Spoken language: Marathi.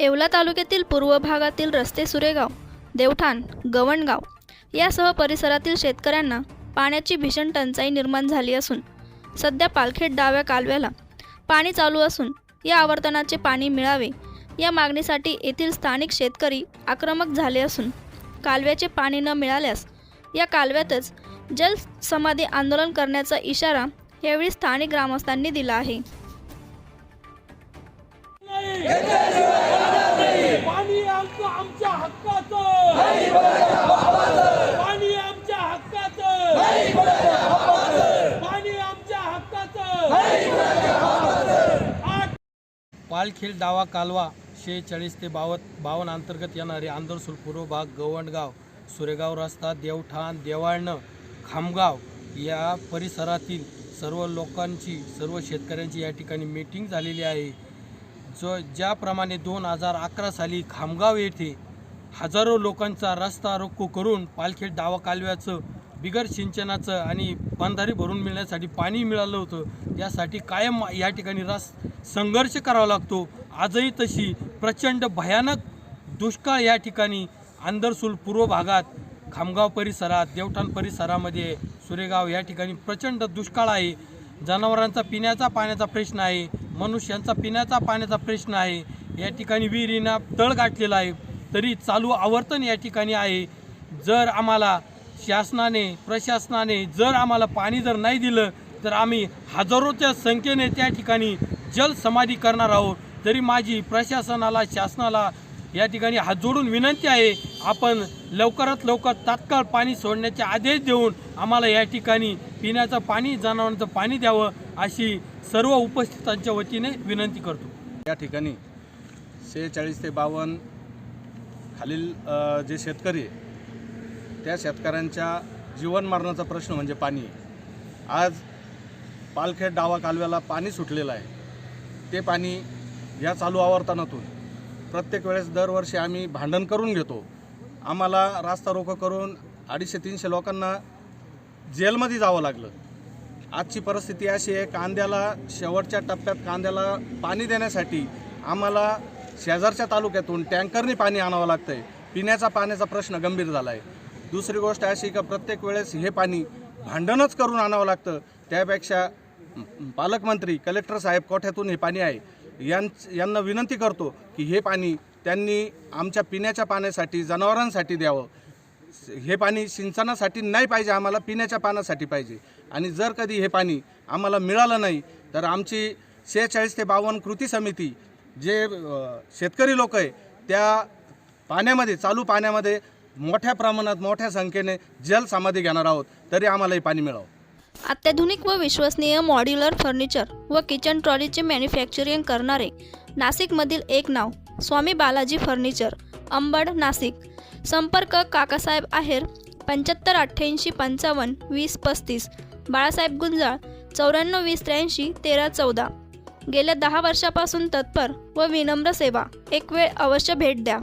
येवला तालुक्यातील पूर्व भागातील रस्ते सुरेगाव, देवठाण, गवणगाव यासह परिसरातील शेतकऱ्यांना पाण्याची भीषण टंचाई निर्माण झाली असून सध्या पालखेड डाव्या कालव्याला पाणी चालू असून या आवर्तनाचे पाणी मिळावे या मागणीसाठी येथील स्थानिक शेतकरी आक्रमक झाले असून कालव्याचे पाणी न मिळाल्यास या कालव्यातच जल समाधी आंदोलन करण्याचा इशारा यावेळी स्थानिक ग्रामस्थांनी दिला आहे। पाणी आमच्या हक्काचं, पाणी आमच्या हक्काचं, पाणी आमच्या हक्काचं। पालखेड डावा कालवा 46 ते 52 अंतर्गत येणारे आंदरसूल पूर्व भाग, गवणगाव, सुरेगाव रस्ता, देवठाण, देवाळणं, खामगाव या परिसरातील सर्व लोकांची, सर्व शेतकऱ्यांची या ठिकाणी मीटिंग झालेली आहे। ज्याप्रमाणे 2011 साली खामगाव येथे हजारो लोकांचा रस्ता रोको करून पालखेड डावा कालव्याचं बिगर सिंचनाचं आणि बंधारे भरून मिळण्यासाठी पाणी मिळालं होतं, त्यासाठी कायम या ठिकाणी संघर्ष करावा लागतो। आजही तशी प्रचंड भयानक दुष्काळ या ठिकाणी आंदरसूल पूर्व भागात, खामगाव परिसरात, देवठाण परिसरामध्ये, सुरेगाव या ठिकाणी प्रचंड दुष्काळ आहे। जनावरांचा पिण्याचा पाण्याचा प्रश्न आहे, मनुष्यांचा पिण्याचा पाण्याचा प्रश्न आहे। या ठिकाणी विहिरींना तळ गाठलेला आहे, तरी चालू आवर्तन या ठिकाणी आहे। जर आम्हाला प्रशासनाने जर आम्हाला पाणी जर नाही दिलं तर आम्ही हजारोच्या संख्येने त्या ठिकाणी जल समाधी करणार आहोत। तरी माझी प्रशासनाला, शासनाला या ठिकाणी हात जोडून विनंती आहे, आपण लवकरात लवकर तात्काळ पाणी सोडण्याचे आदेश देऊन आम्हाला या ठिकाणी पिण्याचं पाणी, जनावरांचं पाणी द्यावं अशी सर्व उपस्थितांच्या वतीने विनंती करतो। या ठिकाणी 46 ते 52 खालील जे शेतकरी आहे त्या शेतकऱ्यांच्या जीवन मरणाचा प्रश्न म्हणजे पाणी आहे। आज पालखेड डावा कालव्याला पाणी सुटलेलं आहे। ते पाणी या चालू आवर्तनातून प्रत्येक वेळेस दरवर्षी आम्ही भांडण करून घेतो। आम्हाला रास्ता रोको करून 250-300 लोकांना जेलमध्ये जावं लागलं। आजची परिस्थिती अशी आहे, कांद्याला शेवटच्या टप्प्यात कांद्याला पाणी देण्यासाठी आम्हाला शेजारच्या तालुक्यातून टँकरने पाणी आणावं लागतं आहे। पिण्याचा पाण्याचा प्रश्न गंभीर झाला आहे। दुसरी गोष्ट अशी की प्रत्येक वेळेस हे पाणी भांडणच करून आणावं लागतं, त्यापेक्षा पालकमंत्री, कलेक्टर साहेब कोठ्यातून हे पाणी आहे यांना विनंती करतो की हे पाणी त्यांनी आमच्या पिण्याच्या पाण्यासाठी, जनावरांसाठी द्यावं। हे पाणी सिंचनासाठी नाही पाहिजे, आम्हाला पिण्याच्या पाण्यासाठी पाहिजे। आणि जर कधी हे पाणी आम्हाला मिळालं नाही तर आमची 46 ते 52 कृती समिती जे शेतकरी लोक आहे त्या पाण्यामध्ये, चालू पाण्यामध्ये मोठ्या प्रमाणात, मोठ्या संख्येने जल समाधी घेणार आहोत, तरी आम्हाला हे पाणी मिळावं। अत्याधुनिक व विश्वसनीय मॉड्युलर फर्निचर व किचन ट्रॉलीचे मॅन्युफॅक्चरिंग करणारे नाशिकमधील एक नाव स्वामी बालाजी फर्निचर, अंबड, नाशिक। संपर्क काकासाहेब आहेर 75 88 55 20 35, बाळासाहेब गुंजाळ 94 20 83 13 14। गेल्या 10 वर्षापासून तत्पर व विनम्र सेवा। एक वेळ अवश्य भेट द्या।